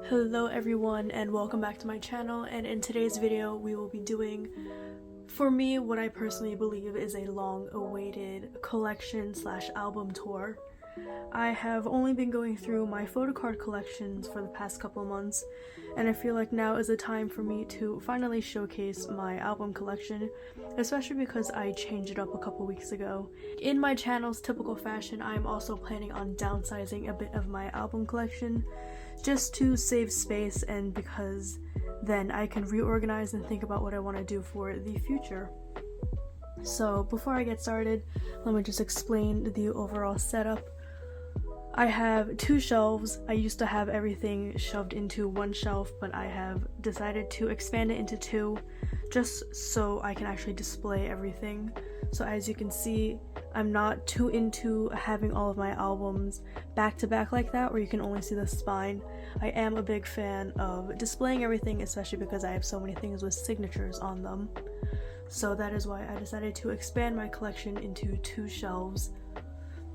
Hello everyone and welcome back to my channel, and in today's video we will be doing, for me, what I personally believe is a long-awaited collection slash album tour. I have only been going through my photo card collections for the past couple of months, and I feel like now is the time for me to finally showcase my album collection, especially because I changed it up a couple weeks ago. In my channel's typical fashion, I am also planning on downsizing a bit of my album collection, just to save space and because then I can reorganize and think about what I want to do for the future. So before I get started, let me just explain the overall setup. I have two shelves. I used to have everything shoved into one shelf, but I have decided to expand it into two just so I can actually display everything. So as you can see, I'm not too into having all of my albums back to back like that where you can only see the spine. I am a big fan of displaying everything, especially because I have so many things with signatures on them. So that is why I decided to expand my collection into two shelves.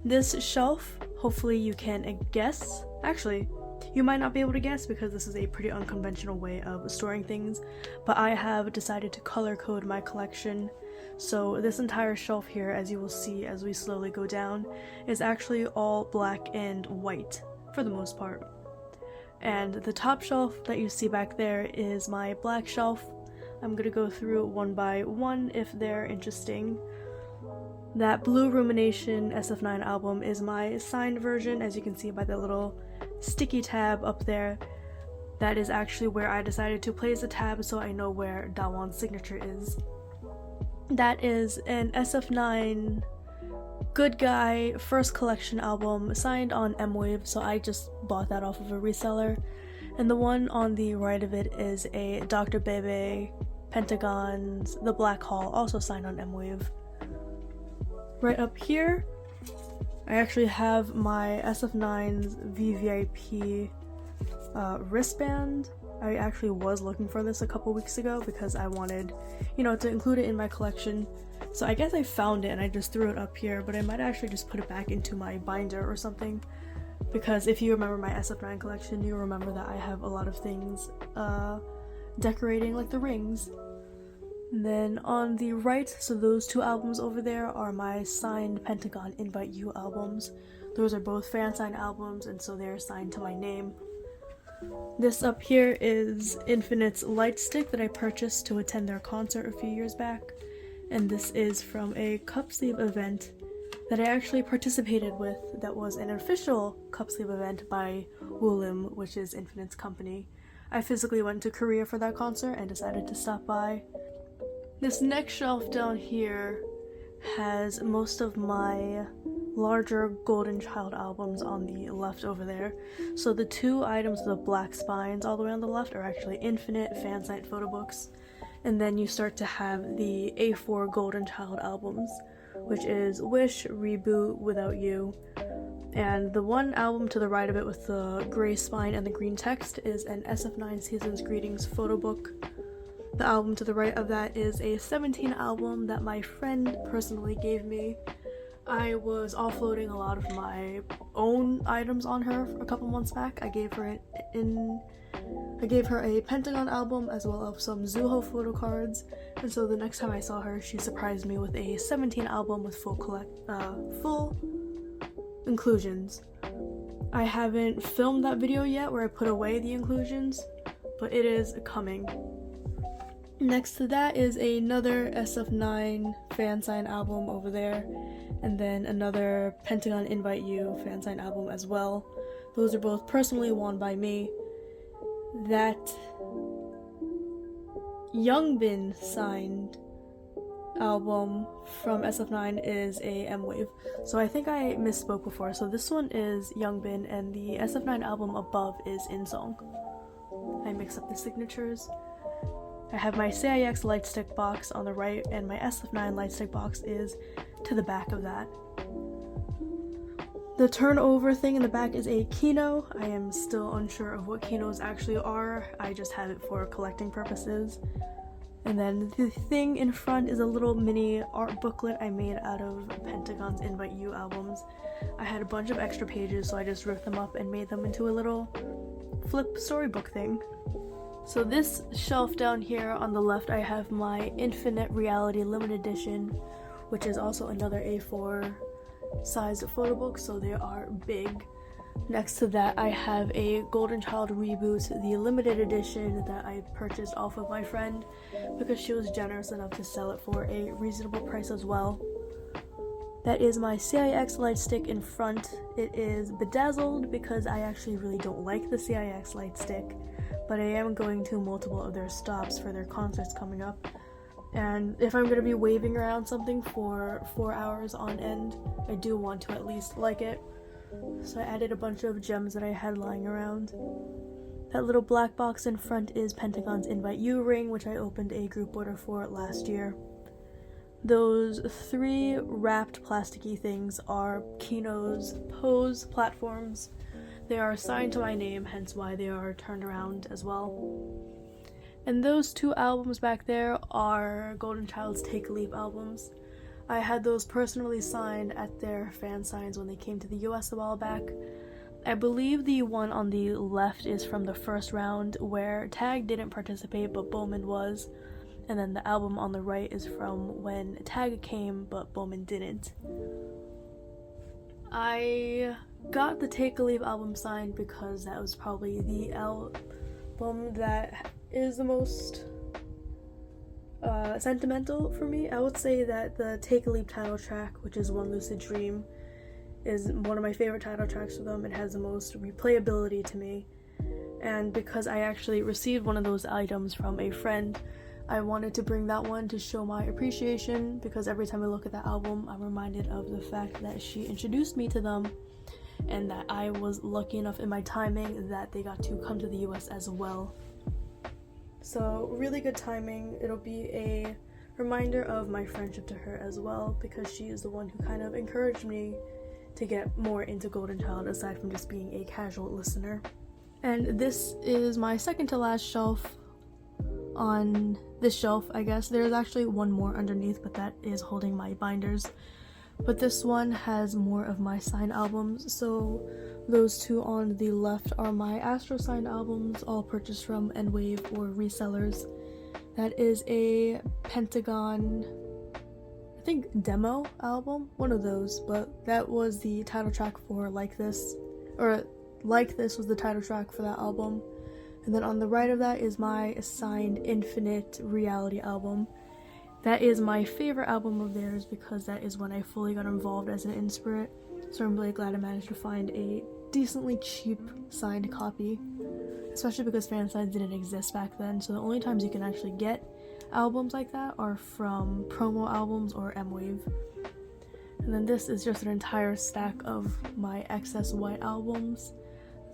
This shelf, hopefully you can guess. Actually, you might not be able to guess because this is a pretty unconventional way of storing things, but I have decided to color code my collection. So this entire shelf here, as you will see as we slowly go down, is actually all black and white for the most part. And the top shelf that you see back there is my black shelf. I'm gonna go through one by one if they're interesting. That Blue Rumination SF9 album is my signed version, as you can see by the little sticky tab up there. That is actually where I decided to place the tab so I know where Dawan's signature is. That is an SF9 Good Guy first collection album signed on M-Wave, so I just bought that off of a reseller. And the one on the right of it is a Dr. Bebe Pentagon's The Black Hall, also signed on M-Wave. Right up here, I actually have my SF9's VVIP wristband. I actually was looking for this a couple weeks ago because I wanted, to include it in my collection. So I guess I found it and I just threw it up here, but I might actually just put it back into my binder or something. Because if you remember my SF9 collection, you remember that I have a lot of things decorating, like the rings. And then on the right, so those two albums over there are my signed Pentagon Invite You albums. Those are both fan signed albums, and so they're signed to my name. This up here is Infinite's light stick that I purchased to attend their concert a few years back. And this is from a cup sleeve event that I actually participated with that was an official cup sleeve event by Woolim, which is Infinite's company. I physically went to Korea for that concert and decided to stop by. This next shelf down here has most of my larger Golden Child albums on the left over there. So the two items with the black spines all the way on the left are actually Infinite fan signed photo books. And then you start to have the A4 Golden Child albums, which is Wish, Reboot, Without You. And the one album to the right of it with the gray spine and the green text is an SF9 Seasons Greetings photo book. The album to the right of that is a 17 album that my friend personally gave me. I was offloading a lot of my own items on her a couple months back. I gave her a Pentagon album as well as some Zuho photo cards, and so the next time I saw her, she surprised me with a 17 album with full inclusions. I haven't filmed that video yet where I put away the inclusions, but it is coming. Next to that is another SF9 fan sign album over there, and then another Pentagon Invite You fan sign album as well. Those are both personally worn by me. That Youngbin signed album from SF9 is a M-Wave. So I think I misspoke before. So this one is Youngbin and the SF9 album above is In Song. I mix up the signatures. I have my CIX lightstick box on the right, and my SF9 lightstick box is to the back of that. The turnover thing in the back is a Kino. I am still unsure of what Kinos actually are. I just have it for collecting purposes. And then the thing in front is a little mini art booklet I made out of Pentagon's Invite You albums. I had a bunch of extra pages, so I just ripped them up and made them into a little flip storybook thing. So this shelf down here on the left, I have my Infinite Reality Limited Edition, which is also another A4 size photo book, so they are big. Next to that, I have a Golden Child Reboot, the limited edition that I purchased off of my friend because she was generous enough to sell it for a reasonable price as well. That is my CIX light stick in front. It is bedazzled because I actually really don't like the CIX light stick, but I am going to multiple of their stops for their concerts coming up. And if I'm going to be waving around something for 4 hours on end, I do want to at least like it. So I added a bunch of gems that I had lying around. That little black box in front is Pentagon's Invite You ring, which I opened a group order for last year. Those 3 wrapped plasticky things are Kino's Pose platforms. They are signed to my name, hence why they are turned around as well. And those 2 albums back there are Golden Child's Take a Leap albums. I had those personally signed at their fan signs when they came to the US a while back. I believe the one on the left is from the first round where Tag didn't participate but Bowman was. And then the album on the right is from when Tag came but Bowman didn't. I got the Take a Leap album signed because that was probably the album that is the most sentimental for me. I would say that the Take a Leap title track, which is One Lucid Dream, is one of my favorite title tracks for them. It has the most replayability to me, and because I actually received one of those items from a friend, I wanted to bring that one to show my appreciation, because every time I look at that album, I'm reminded of the fact that she introduced me to them and that I was lucky enough in my timing that they got to come to the US as well. So really good timing. It'll be a reminder of my friendship to her as well, because she is the one who kind of encouraged me to get more into Golden Child aside from just being a casual listener. And this is my second to last shelf. On this shelf, I guess there's actually one more underneath, but that is holding my binders. But this one has more of my signed albums, so those 2 on the left are my Astro signed albums, all purchased from N-Wave or resellers. That is a Pentagon, I think, demo album, one of those, but that was the title track for Like This, or Like This was the title track for that album. And then on the right of that is my assigned Infinite Reality album. That is my favorite album of theirs because that is when I fully got involved as an inspirate, so I'm really glad I managed to find a decently cheap signed copy, especially because fan signs didn't exist back then, so the only times you can actually get albums like that are from promo albums or M-Wave. And then this is just an entire stack of my excess white albums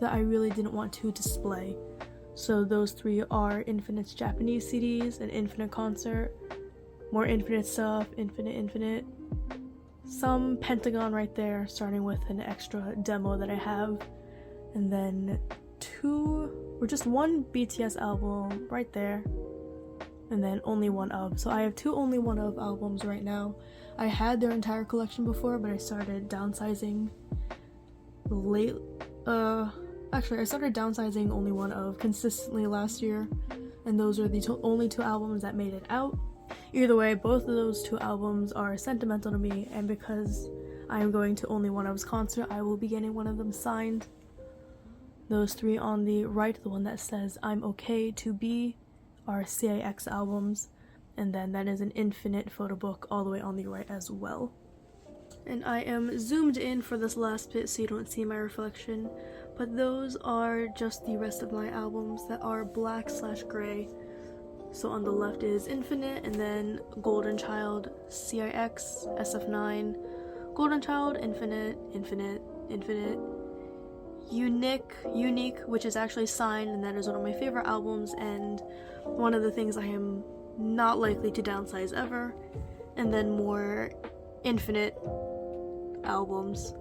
that I really didn't want to display. So those 3 are Infinite's Japanese CDs, an Infinite concert, more Infinite stuff, Infinite, some Pentagon right there, starting with an extra demo that I have, and then 2, or just 1 BTS album right there, and then only one of. So I have 2 only one of albums right now. I had their entire collection before, but I started downsizing late, actually I started downsizing only one of consistently last year, and those are the only 2 albums that made it out. Either way, both of those 2 albums are sentimental to me, and because I am going to only one of's concert, I will be getting one of them signed. Those 3 on the right, the one that says I'm Okay to Be, are CIX albums, and then that is an Infinite photo book all the way on the right as well. And I am zoomed in for this last bit so you don't see my reflection, but those are just the rest of my albums that are black/gray. So on the left is Infinite, and then Golden Child, CIX, SF9, Golden Child, Infinite, Unique, which is actually signed, and that is one of my favorite albums, and one of the things I am not likely to downsize ever, and then more Infinite albums,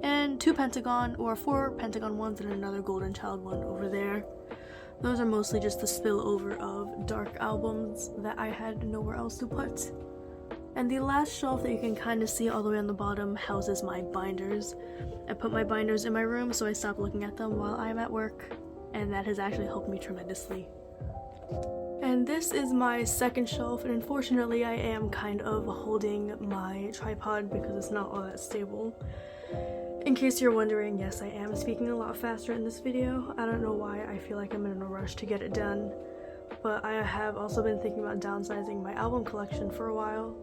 and 2 Pentagon, or 4 Pentagon ones, and another Golden Child one over there. Those are mostly just the spillover of dark albums that I had nowhere else to put. And the last shelf that you can kind of see all the way on the bottom houses my binders. I put my binders in my room so I stop looking at them while I'm at work. and that has actually helped me tremendously. And this is my second shelf, and unfortunately I am kind of holding my tripod because it's not all that stable. In case you're wondering, yes, I am speaking a lot faster in this video. I don't know why I feel like I'm in a rush to get it done, but I have also been thinking about downsizing my album collection for a while,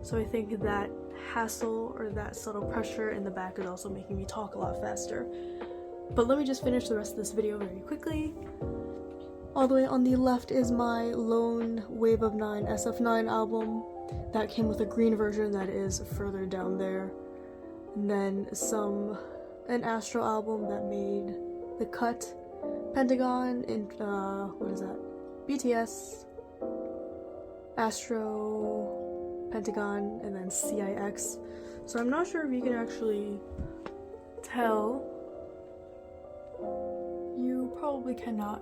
so I think that hassle or that subtle pressure in the back is also making me talk a lot faster. But let me just finish the rest of this video very quickly. All the way on the left is my Lone Wave of 9 SF9 album. That came with a green version that is further down there. And then an Astro album that made the cut. Pentagon, and what is that? BTS, Astro, Pentagon, and then CIX. So I'm not sure if you can actually tell. You probably cannot.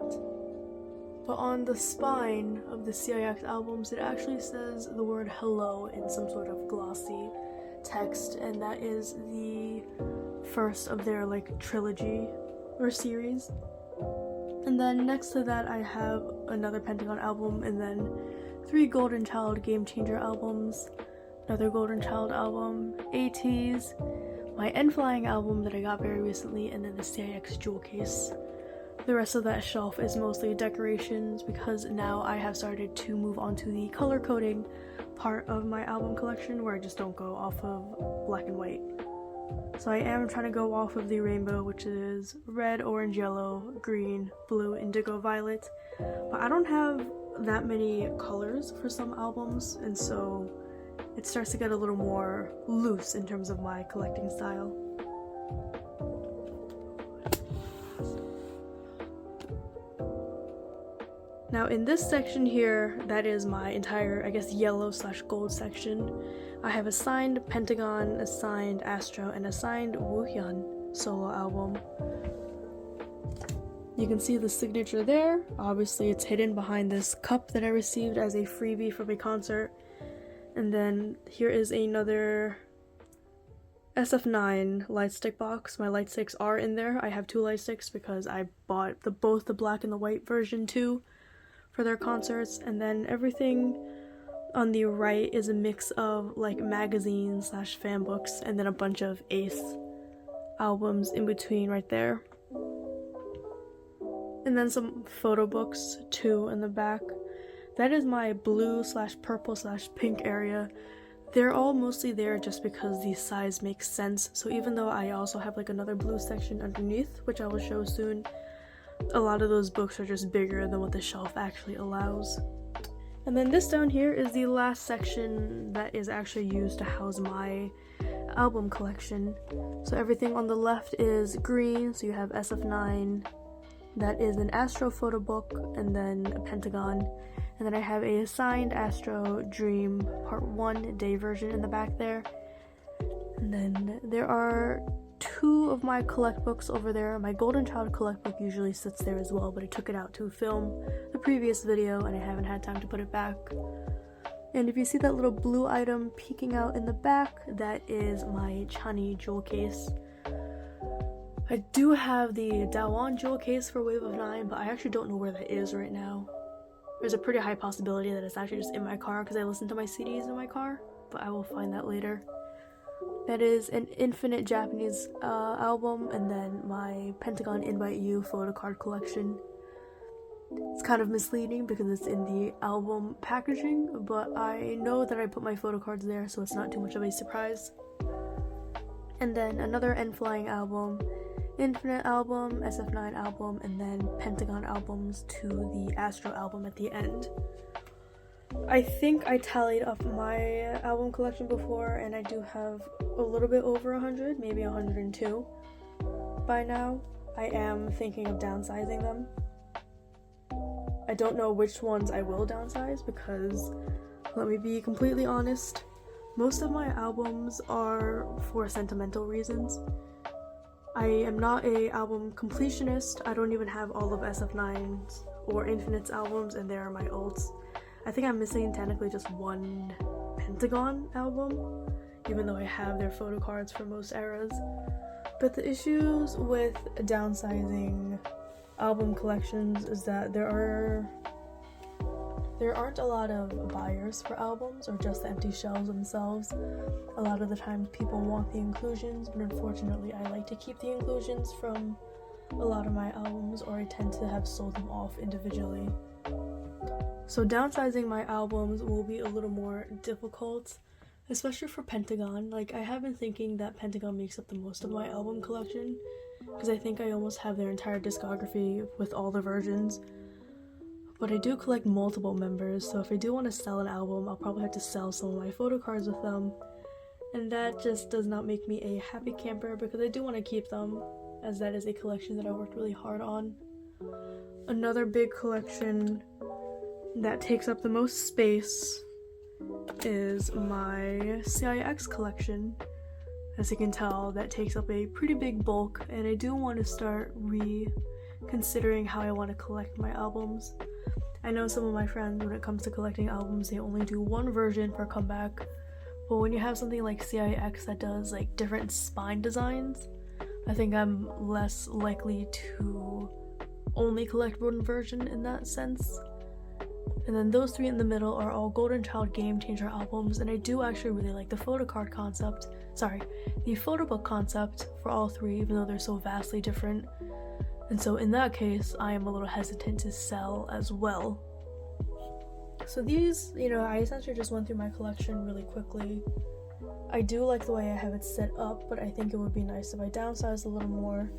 But on the spine of the CIX albums, it actually says the word hello in some sort of glossy text, and that is the first of their like trilogy or series. And then next to that I have another Pentagon album, and then 3 Golden Child Game Changer albums, another Golden Child album, ATEEZ, my N-Flying album that I got very recently, and then the CIX jewel case. The rest of that shelf is mostly decorations because now I have started to move on to the color coding part of my album collection, where I just don't go off of black and white. So I am trying to go off of the rainbow, which is red, orange, yellow, green, blue, indigo, violet. But I don't have that many colors for some albums, and so it starts to get a little more loose in terms of my collecting style. Now in this section here, that is my entire, I guess, yellow / gold section. I have a signed Pentagon, a signed Astro, and a signed Woohyun solo album. You can see the signature there. Obviously it's hidden behind this cup that I received as a freebie from a concert. And then here is another SF9 light stick box. My light sticks are in there. I have 2 light sticks because I bought both the black and the white version too for their concerts. And then everything on the right is a mix of like magazines / fan books, and then a bunch of Ace albums in between right there. And then some photo books too in the back. That is my blue / purple / pink area. They're all mostly there just because the size makes sense. So even though I also have like another blue section underneath, which I will show soon, a lot of those books are just bigger than what the shelf actually allows. And then this down here is the last section that is actually used to house my album collection. So everything on the left is green, so you have SF9, that is an Astro photo book, and then a Pentagon. And then I have a signed Astro Dream Part 1 day version in the back there. And then there are 2 of my collect books over there. My Golden Child collect book usually sits there as well, but I took it out to film the previous video and I haven't had time to put it back. And if you see that little blue item peeking out in the back, that is my Chani jewel case. I do have the Daewon jewel case for Wave of 9, but I actually don't know where that is right now. There's a pretty high possibility that it's actually just in my car because I listen to my CDs in my car, but I will find that later. That is an Infinite Japanese album, and then my Pentagon Invite You photo card collection. It's kind of misleading because it's in the album packaging, but I know that I put my photo cards there, so it's not too much of a surprise. And then another N-Flying album, Infinite album, SF9 album, and then Pentagon albums to the Astro album at the end. I think I tallied up my album collection before, and I do have a little bit over 100, maybe 102 by now. I am thinking of downsizing them. I don't know which ones I will downsize because, let me be completely honest, most of my albums are for sentimental reasons. I am not a album completionist. I don't even have all of SF9's or Infinite's albums, and they are my ults. I think I'm missing technically just one Pentagon album, even though I have their photo cards for most eras. But the issues with downsizing album collections is that there aren't a lot of buyers for albums or just the empty shelves themselves. A lot of the times people want the inclusions, but unfortunately I like to keep the inclusions from a lot of my albums, or I tend to have sold them off individually. So downsizing my albums will be a little more difficult, especially for Pentagon. Like, I have been thinking that Pentagon makes up the most of my album collection, because I think I almost have their entire discography with all the versions. But I do collect multiple members, so if I do want to sell an album, I'll probably have to sell some of my photo cards with them. And that just does not make me a happy camper, because I do want to keep them, as that is a collection that I worked really hard on. Another big collection that takes up the most space is my CIX collection. As you can tell, that takes up a pretty big bulk, and I do want to start reconsidering how I want to collect my albums. I know some of my friends, when it comes to collecting albums, they only do one version per comeback, but when you have something like CIX that does like different spine designs, I think I'm less likely to only collect one version in that sense. And then those three in the middle are all Golden Child Game Changer albums, and I do actually really like the photobook concept for all three, even though they're so vastly different. And so in that case, I am a little hesitant to sell as well. So these, I essentially just went through my collection really quickly. I do like the way I have it set up, but I think it would be nice if I downsized a little more.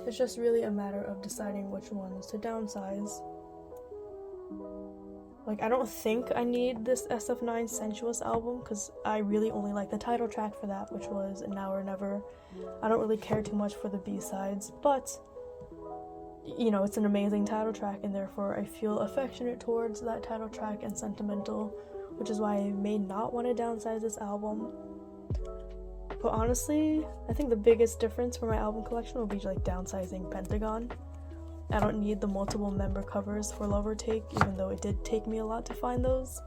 It's just really a matter of deciding which ones to downsize. Like, I don't think I need this SF9 Sensuous album, because I really only like the title track for that, which was Now or Never. I don't really care too much for the B-sides, but, it's an amazing title track, and therefore I feel affectionate towards that title track and sentimental, which is why I may not want to downsize this album. But honestly, I think the biggest difference for my album collection will be like downsizing Pentagon. I don't need the multiple member covers for Love or Take, even though it did take me a lot to find those.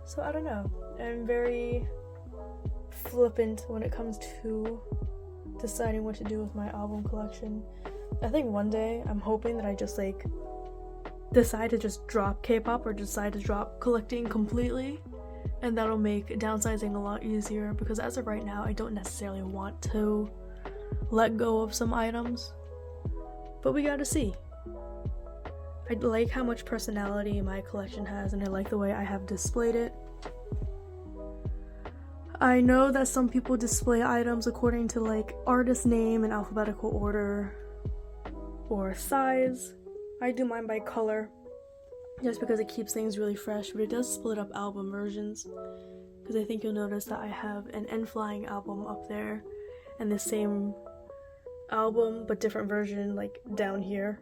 So I don't know. I'm very flippant when it comes to deciding what to do with my album collection. I think one day I'm hoping that I just decide to just drop K-pop or decide to drop collecting completely, and that'll make downsizing a lot easier, because as of right now I don't necessarily want to let go of some items. But we gotta see. I like how much personality my collection has, and I like the way I have displayed it. I know that some people display items according to artist name in alphabetical order or size. I do mine by color, just because it keeps things really fresh, but it does split up album versions, because I think you'll notice that I have an N-Flying album up there, and the same album but different version down here.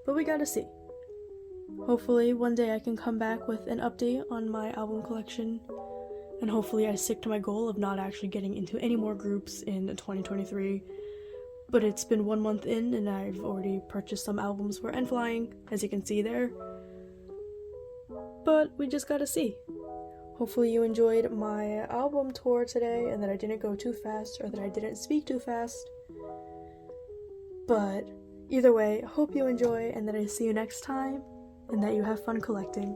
But we gotta see. Hopefully one day I can come back with an update on my album collection, and hopefully I stick to my goal of not actually getting into any more groups in 2023. But it's been 1 month in, and I've already purchased some albums for N-Flying, as you can see there. But we just gotta see. Hopefully you enjoyed my album tour today, and that I didn't go too fast, or that I didn't speak too fast. But either way, hope you enjoy, and that I see you next time, and that you have fun collecting.